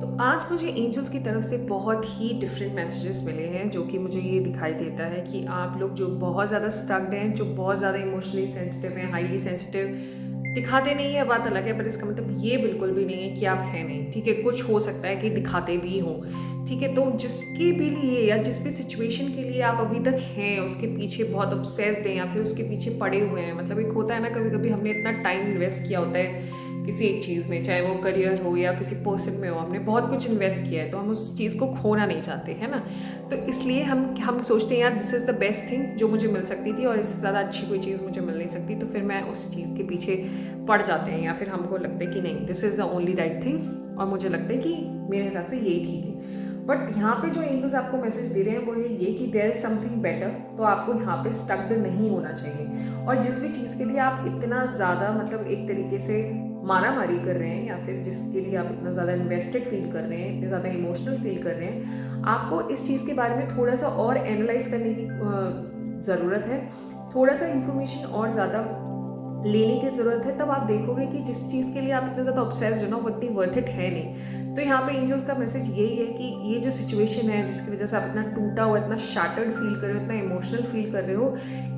तो आज मुझे एंजल्स की तरफ से बहुत ही डिफरेंट मैसेजेस मिले हैं जो कि मुझे ये दिखाई देता है कि आप लोग जो बहुत ज़्यादा स्टक्ड हैं, जो बहुत ज़्यादा इमोशनली सेंसिटिव हैं, हाईली सेंसिटिव दिखाते नहीं है, बात अलग है, पर इसका मतलब ये बिल्कुल भी नहीं है कि आप हैं नहीं। ठीक है, कुछ हो सकता है कि दिखाते भी हों। ठीक है, तो जिसके भी लिए या जिस भी सिचुएशन के लिए आप अभी तक हैं, उसके पीछे बहुत ऑब्सेस्ड हैं या फिर उसके पीछे पड़े हुए हैं। मतलब एक होता है ना, कभी कभी हमने इतना टाइम इन्वेस्ट किया होता है किसी एक चीज़ में, चाहे वो करियर हो या किसी पर्सन में हो, हमने बहुत कुछ इन्वेस्ट किया है, तो हम उस चीज़ को खोना नहीं चाहते, है ना। तो इसलिए हम सोचते हैं यार this is the best thing जो मुझे मिल सकती थी और इससे ज़्यादा अच्छी कोई चीज़ मुझे मिल नहीं सकती, तो फिर मैं उस चीज़ के पीछे पड़ जाते हैं या फिर हमको लगता है कि नहीं this is the only right thing और मुझे लगता है कि मेरे हिसाब से यही ठीक है। बट यहाँ पे जो एंजल्स आपको मैसेज दे रहे हैं वो ये कि देयर इज समथिंग बेटर, तो आपको यहाँ पे स्टक्ड नहीं होना चाहिए। और जिस भी चीज़ के लिए आप इतना ज़्यादा मतलब एक तरीके से मारा मारी कर रहे हैं या फिर जिसके लिए आप इतना ज़्यादा इन्वेस्टेड फील कर रहे हैं, इतने ज़्यादा इमोशनल फील कर रहे हैं, आपको इस चीज़ के बारे में थोड़ा सा और एनालाइज करने की ज़रूरत है, थोड़ा सा इन्फॉर्मेशन और ज़्यादा लेने की ज़रूरत है। तब आप देखोगे कि जिस चीज़ के लिए आप इतना ज़्यादा ऑब्सेस्ड हो ना, वो इतनी वर्थ इट है नहीं। तो यहाँ पे एंजल्स का मैसेज यही है कि ये जो सिचुएशन है जिसकी वजह से आप इतना टूटा हुआ, इतना शैटर्ड फील कर रहे हो, इतना इमोशनल फील कर रहे हो,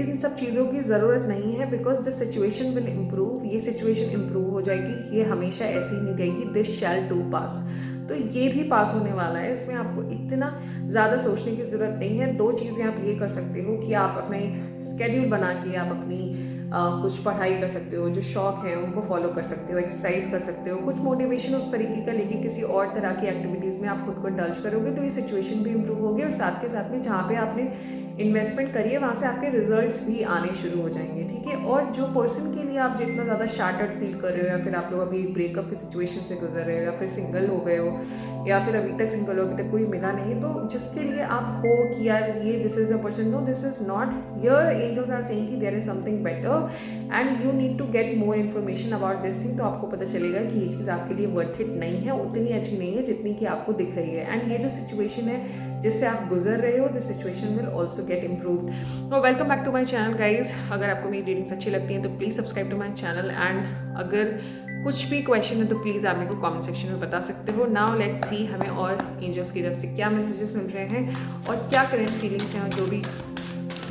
इन सब चीज़ों की ज़रूरत नहीं है। Because the situation will improve, ये सिचुएशन इम्प्रूव हो जाएगी, ये हमेशा ऐसी ही नहीं रहेगी, दिस शैल टू पास। तो ये भी पास होने वाला है, इसमें आपको इतना ज़्यादा सोचने की ज़रूरत नहीं है। दो चीज़ें आप ये कर सकते हो कि आप अपना एक स्केड्यूल बना के आप अपनी कुछ पढ़ाई कर सकते हो, जो शौक है उनको फॉलो कर सकते हो, एक्सरसाइज कर सकते हो, कुछ मोटिवेशन उस तरीके का लेके किसी और तरह की एक्टिविटीज़ में आप खुद को इंडल्ज करोगे तो ये सिचुएशन भी इम्प्रूव होगी और साथ के साथ में जहाँ पे आपने इन्वेस्टमेंट करी है वहाँ से आपके रिजल्ट्स भी आने शुरू हो जाएंगे। ठीक है, और जो पर्सन के लिए आप जितना ज़्यादा शैटर्ड फील कर रहे हो या फिर आप लोग अभी ब्रेकअप की सिचुएशन से गुजर रहे हो या फिर सिंगल हो गए हो या फिर अभी तक सिंगल हो, अभी तक कोई मिला नहीं, तो जिसके लिए आप हो कि यार ये this is a person, no this is not, here angels are saying कि there is something better and you need to get more information about this thing. तो आपको पता चलेगा कि ये चीज़ आपके लिए वर्थ इट नहीं है, उतनी अच्छी नहीं है जितनी कि आपको दिख रही है। एंड ये जो सिचुएशन है जिससे आप गुजर रहे हो, this situation will also get improved. और welcome back to my channel guys. अगर आपको मेरी रीडिंग्स अच्छी लगती हैं तो please subscribe to my channel and अगर कुछ भी क्वेश्चन है तो प्लीज़ आप मेरे को कमेंट सेक्शन में बता सकते हो। नाउ लेट्स सी हमें और एंजल्स की तरफ से क्या मैसेजेस मिल रहे हैं और क्या करेंट फीलिंग्स हैं और जो भी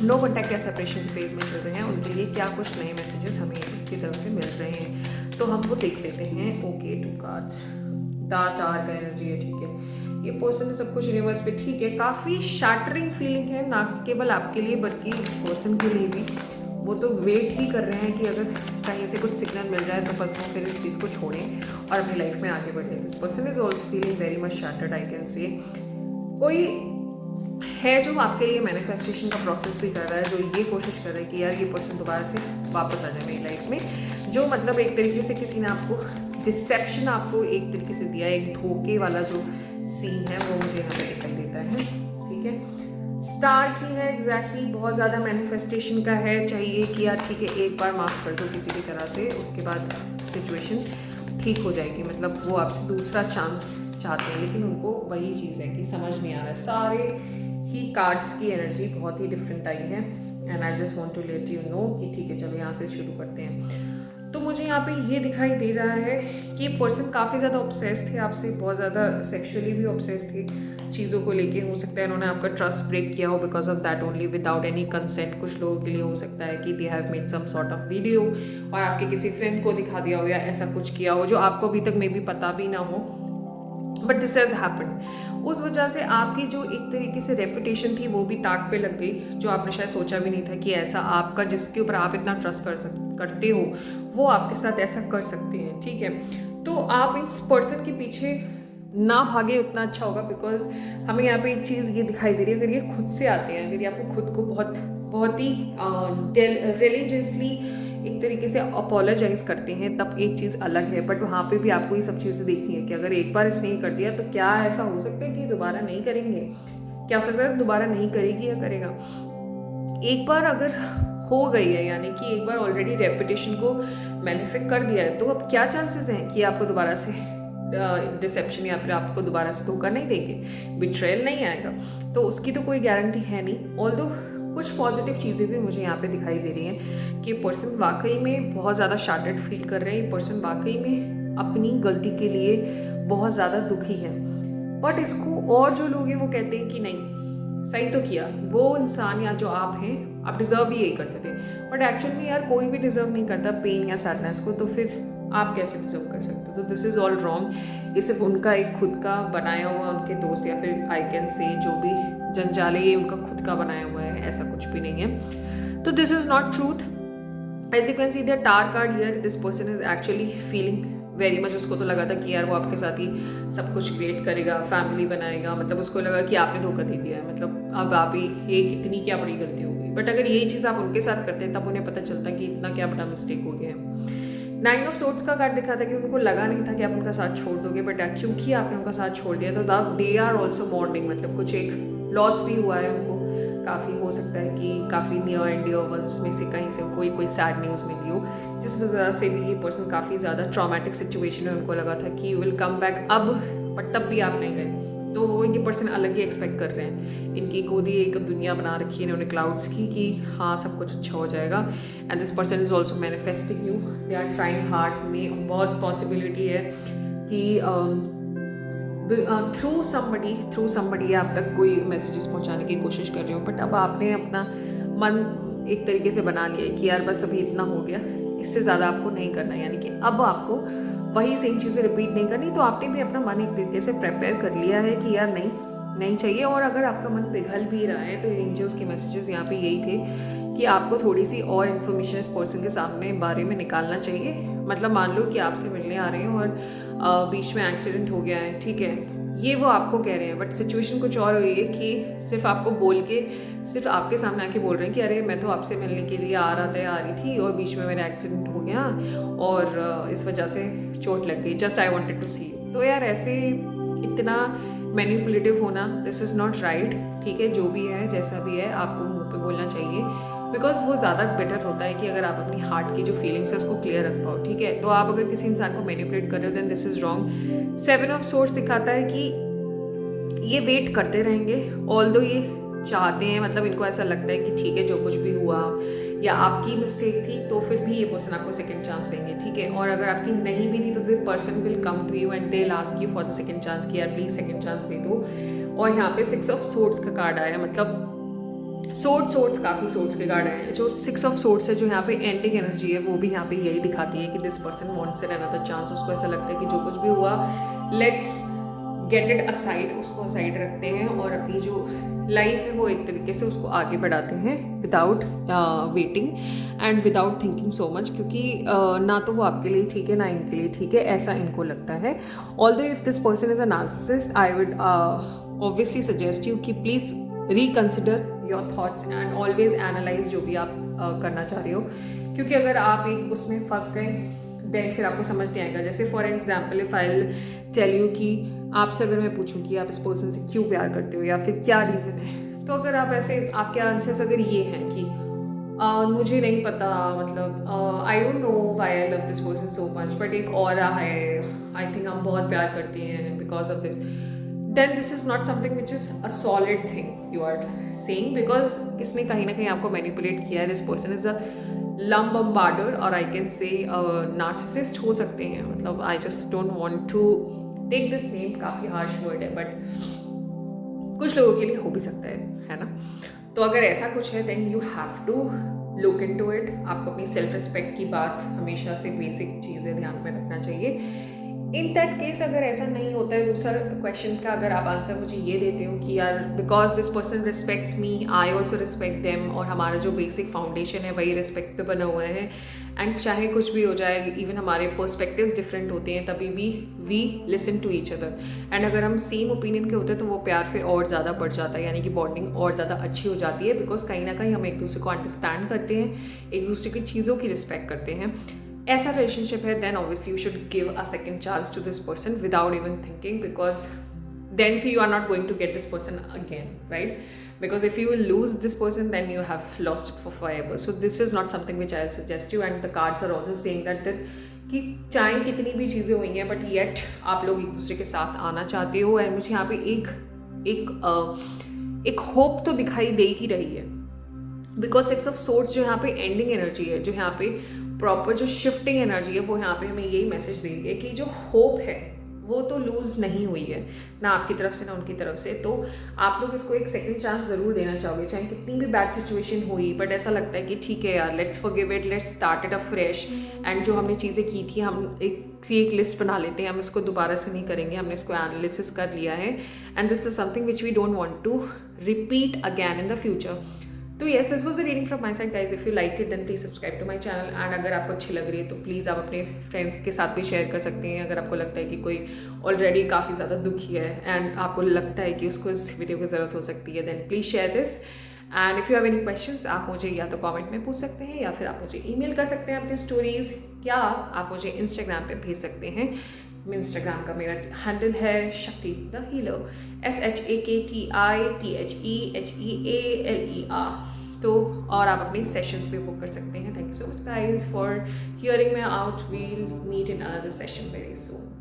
नो कॉन्टैक्ट या सेपरेशन फेज में चल रहे हैं उनके लिए क्या कुछ नए मैसेजेस हमें की तरफ से मिल रहे हैं। तो हम वो देख लेते हैं। ओके, 2 कार्ड्स, द टावर का एनर्जी है। ठीक है, ये पर्सन है सब कुछ यूनिवर्स पे। ठीक है, काफ़ी शैटरिंग फीलिंग है, ना केवल आपके लिए बल्कि इस पर्सन के लिए भी। वो तो वेट ही कर रहे हैं कि अगर कहीं से कुछ सिग्नल मिल जाए तो बस वो फिर इस चीज़ को छोड़ें और अपनी लाइफ में आगे बढ़ें। This person is also feeling very much shattered, I can से। कोई है जो आपके लिए मैनिफेस्टेशन का प्रोसेस भी कर रहा है, जो ये कोशिश कर रहा है कि यार ये पर्सन दोबारा से वापस आ जाए मेरी लाइफ में, जो मतलब एक तरीके से किसी ने आपको डिसेप्शन आपको एक तरीके से दिया, एक धोखे वाला जो सीन है वो मुझे यहाँ पे दिखाई देता है। ठीक है, स्टार की है एग्जैक्टली, बहुत ज़्यादा मैनिफेस्टेशन का है, चाहिए कि यार ठीक है एक बार माफ़ कर दो किसी भी तरह से, उसके बाद सिचुएशन ठीक हो जाएगी। मतलब वो आपसे दूसरा चांस चाहते हैं, लेकिन उनको वही चीज़ है कि समझ नहीं आ रहा है। सारे ही कार्ड्स की एनर्जी बहुत ही डिफरेंट आई है and I just want to let you know कि ठीक है चलो यहाँ से शुरू करते हैं। तो मुझे यहाँ पे ये दिखाई दे रहा है कि पर्सन काफ़ी ज़्यादा ऑब्सेस्ड थे आपसे, बहुत ज़्यादा सेक्सुअली भी ऑब्सेस्ड थे चीज़ों को लेके। हो सकता है उन्होंने आपका ट्रस्ट ब्रेक किया हो because of that only, without any consent. कुछ लोगों के लिए हो सकता है कि they have made some sort of video और आपके किसी फ्रेंड को दिखा दिया हो या ऐसा कुछ किया हो जो आपको अभी तक मे बी पता भी ना हो, बट दिस हैज़ हैपेंड। उस वजह से आपकी जो एक तरीके से रेपुटेशन थी वो भी ताक पे लग गई, जो आपने शायद सोचा भी नहीं था कि ऐसा आपका जिसके ऊपर आप इतना ट्रस्ट करते हो वो आपके साथ ऐसा कर सकते हैं। ठीक है, तो आप इस पर्सन के पीछे ना भागे उतना अच्छा होगा, बिकॉज हमें यहाँ पे एक चीज़ ये दिखाई दे रही है, अगर ये खुद से आते हैं, अगर ये आपको खुद को बहुत बहुत ही रिलीजियसली एक तरीके से अपोलोजाइज करते हैं तब एक चीज़ अलग है। बट वहाँ पे भी आपको ये सब चीज़ें देखनी है कि अगर एक बार इसने ये कर दिया तो क्या ऐसा हो सकता है कि दोबारा नहीं करेंगे, क्या हो सकता है दोबारा नहीं करेगी या करेगा। एक बार अगर हो गई है यानी कि एक बार ऑलरेडी रेपुटेशन को मैनिफेस्ट कर दिया है, तो अब क्या चांसेस हैं कि आपको दोबारा से डिसेप्शन या फिर आपको दोबारा से धोखा नहीं देंगे, बिट्रेयल नहीं आएगा, तो उसकी तो कोई गारंटी है नहीं। ऑल्दो कुछ पॉजिटिव चीज़ें भी मुझे यहाँ पे दिखाई दे रही हैं कि पर्सन वाकई में बहुत ज़्यादा शैटर्ड फील कर रहे हैं, पर्सन वाकई में अपनी गलती के लिए बहुत ज़्यादा दुखी हैं, बट इसको और जो लोग हैं वो कहते हैं कि नहीं सही तो किया, वो इंसान या जो आप हैं आप डिज़र्व ही यही करते थे, बट एक्चुअल में यार कोई भी डिज़र्व नहीं करता पेन या सैडनेस को, तो फिर आप कैसे डिज़र्व कर सकते हो? तो दिस इज़ ऑल रॉन्ग। ये सिर्फ उनका एक खुद का बनाया हुआ, उनके दोस्त या फिर आई कैन से जो भी जंजाल है ये उनका खुद का बनाया हुआ है, ऐसा कुछ भी नहीं है। तो this is not truth. As you can see the tarot card here, this person is actually feeling very much. उसको तो लगा था कि यार वो आपके साथ ही सब कुछ क्रिएट करेगा, फैमिली बनाएगा, मतलब उसको लगा कि आपने धोखा दे दिया है, मतलब अब आप ही ये कितनी क्या बड़ी गलती हो गई। बट अगर यही चीज़ आप उनके साथ करते हैं तब उन्हें पता चलता कि इतना क्या बड़ा मिस्टेक हो गया है। 9 ऑफ सोर्ड्स का कार्ड दिखा था कि उनको लगा नहीं था कि आप उनका साथ छोड़ दोगे, बट क्योंकि आपने उनका साथ छोड़ दिया तो दे आर ऑल्सो मॉर्निंग, मतलब कुछ एक लॉस भी हुआ है उनको। काफ़ी हो सकता है कि काफ़ी नियर एंड डियर वंस में से कहीं से कोई सैड न्यूज़ मिली हो, जिस वजह से भी ये पर्सन काफ़ी ज़्यादा ट्रॉमेटिक सिचुएशन में उनको लगा था कि यू विल कम बैक अब, बट तब भी आप नहीं गए। तो वो ये पर्सन अलग ही एक्सपेक्ट कर रहे हैं। इनकी खुद ही एक दुनिया बना रखी है इन्होंने क्लाउड्स की कि हाँ सब कुछ अच्छा हो जाएगा। And this person is also manifesting you, they are trying hard. में बहुत पॉसिबिलिटी है कि थ्रू समबडी आप तक कोई मैसेजेस पहुंचाने की कोशिश कर रहे हो, बट अब आपने अपना मन एक तरीके से बना लिया है कि यार बस अभी इतना हो गया, इससे ज़्यादा आपको नहीं करना है, यानी कि अब आपको वही सेम चीज़ें रिपीट नहीं करनी। तो आपने भी अपना मन एक तरीके से प्रिपेयर कर लिया है कि यार नहीं चाहिए। और अगर आपका मन पिघल भी रहा है तो एंजल्स के मैसेजेस यहाँ पे यही थे कि आपको थोड़ी सी और इन्फॉर्मेशन इस पर्सन के सामने बारे में निकालना चाहिए। मतलब मान लो कि आपसे मिलने आ रहे हैं और बीच में एक्सीडेंट हो गया है, ठीक है, ये वो आपको कह रहे हैं, बट सिचुएशन कुछ और हुई है कि सिर्फ आपको बोल के सिर्फ आपके सामने आके बोल रहे हैं कि अरे मैं तो आपसे मिलने के लिए आ रही थी और बीच में मेरा एक्सीडेंट हो गया और इस वजह से चोट लग गई, just I wanted to see you. तो यार ऐसे इतना मैनिपुलेटिव होना, दिस इज़ नॉट राइट। ठीक है, जो भी है जैसा भी है आपको मुंह पे बोलना चाहिए, बिकॉज वो ज़्यादा बेटर होता है कि अगर आप अपनी हार्ट की जो फीलिंग्स है उसको क्लियर रख पाओ। ठीक है, तो आप अगर किसी इंसान को मैनिपुलेट कर रहे हो then this is wrong. 7 of swords दिखाता है कि ये वेट करते रहेंगे, ऑल्दो ये चाहते हैं, मतलब इनको ऐसा लगता है कि ठीक है जो कुछ भी हुआ या आपकी मिस्टेक थी तो फिर भी ये पर्सन आपको सेकंड चांस देंगे। ठीक है, और अगर आपकी नहीं भी थी तो the person will come to you and they ask you for the second chance कि यार प्लीज सेकंड चांस दे दो। और यहाँ पे 6 ऑफ सोर्ड्स का कार्ड आया, मतलब सोर्ड्स काफ़ी सोर्ड्स के कार्ड आए हैं। जो 6 ऑफ सोर्ड्स है जो यहाँ पे एंडिंग एनर्जी है वो भी यहाँ पे यही दिखाती है कि this person wants an another chance. उसको ऐसा लगता है कि जो कुछ भी हुआ लेट्स गेट इट असाइड, उसको असाइड रखते हैं और अपनी जो लाइफ है वो एक तरीके से उसको आगे बढ़ाते हैं without waiting and without thinking so much, क्योंकि ना तो वो आपके लिए ठीक है ना इनके लिए ठीक है, ऐसा इनको लगता है। Although if this person is a narcissist I would obviously suggest you कि please reconsider your thoughts and always analyse जो भी आप करना चाह रहे हो, क्योंकि अगर आप एक उसमें फंस गए देन फिर आपको समझ नहीं आएगा। जैसे for example if I tell you कि आपसे अगर मैं पूछूं कि आप इस पर्सन से क्यों प्यार करते हो या फिर क्या रीज़न है, तो अगर आप ऐसे आपके आंसर्स अगर ये हैं कि मुझे नहीं पता, मतलब I don't know why I love this person so much, but एक और है आई थिंक हम बहुत प्यार करते हैं because of this, then this is not something which is a solid thing you are saying, because किसने कहीं ना कहीं आपको मैनिपुलेट किया है। This person is a love bombarder और आई कैन से नार्सिसिस्ट हो सकते हैं, मतलब I just don't want to take this name, काफ़ी हार्श वर्ड है बट कुछ लोगों के लिए हो भी सकता है ना। तो अगर ऐसा कुछ है then you have to look into it. आपको अपनी सेल्फ रिस्पेक्ट की बात हमेशा से बेसिक चीज़ें ध्यान में रखना चाहिए। इन दैट केस अगर ऐसा नहीं होता है, दूसरा क्वेश्चन का अगर आप आंसर मुझे ये देते हो कि यार because this person respects me I also respect them, और हमारा जो बेसिक फाउंडेशन है वही रिस्पेक्ट पे बना हुआ है, एंड चाहे कुछ भी हो जाए इवन हमारे पर्सपेक्टिव्स डिफरेंट होते हैं तभी भी we listen to each other, and अगर हम सेम ओपिनियन के होते हैं तो वो प्यार फिर और ज़्यादा बढ़ जाता है, यानी कि बॉन्डिंग और ज़्यादा अच्छी हो जाती है, बिकॉज कहीं ना कहीं हम एक दूसरे को अंडरस्टैंड करते हैं, एक दूसरे की चीज़ों की रिस्पेक्ट करते हैं। ऐसा रिलेशनशिप है then obviously you should give a second chance to this person without even thinking, because then you are not going to get this person again, right? Because if you will lose this person then you have lost it for forever. So this is not something which I'll suggest you, and the cards are also saying that कि चाहे कितनी भी चीज़ें हुई हैं but yet आप लोग एक दूसरे के साथ आना चाहते हो, एंड मुझे यहाँ पे एक होप तो दिखाई दे ही रही है, बिकॉज 6 ऑफ सोर्ड्स जो यहाँ पे एंडिंग एनर्जी है, जो यहाँ पे प्रॉपर जो शिफ्टिंग एनर्जी है वो यहाँ पे हमें यही मैसेज दे रही है कि जो होप है वो तो लूज़ नहीं हुई है, ना आपकी तरफ से ना उनकी तरफ से। तो आप लोग इसको एक सेकंड चांस ज़रूर देना चाहोगे, चाहे कितनी भी बैड सिचुएशन हुई, बट ऐसा लगता है कि ठीक है यार, let's forgive it, let's start it afresh. And जो हमने चीज़ें की थी, हम एक लिस्ट बना लेते हैं, हम इसको दोबारा से नहीं करेंगे, हमने इसको एनालिसिस कर लिया है, and this is something which we don't want to repeat again in the future. तो yes, this was the reading from my side guys. If you like it then please subscribe to my channel, and अगर आपको अच्छी लग रही है तो please आप अपने फ्रेंड्स के साथ भी शेयर कर सकते हैं। अगर आपको लगता है कि कोई ऑलरेडी काफ़ी ज़्यादा दुखी है एंड आपको लगता है कि उसको इस वीडियो की ज़रूरत हो सकती है, then please share this. And if you have any questions, आप मुझे या तो कमेंट में पूछ सकते हैं, या फिर आप मुझे ईमेल कर सकते हैं अपनी स्टोरीज़, या आप मुझे इंस्टाग्राम पे भेज सकते हैं। इंस्टाग्राम का मेरा हैंडल है शक्ति द हीलर, SHAKTITHEHEALER। तो और आप अपने सेशंस भी बुक कर सकते हैं। Thank you so much guys for hearing me out. We'll meet in another session very soon.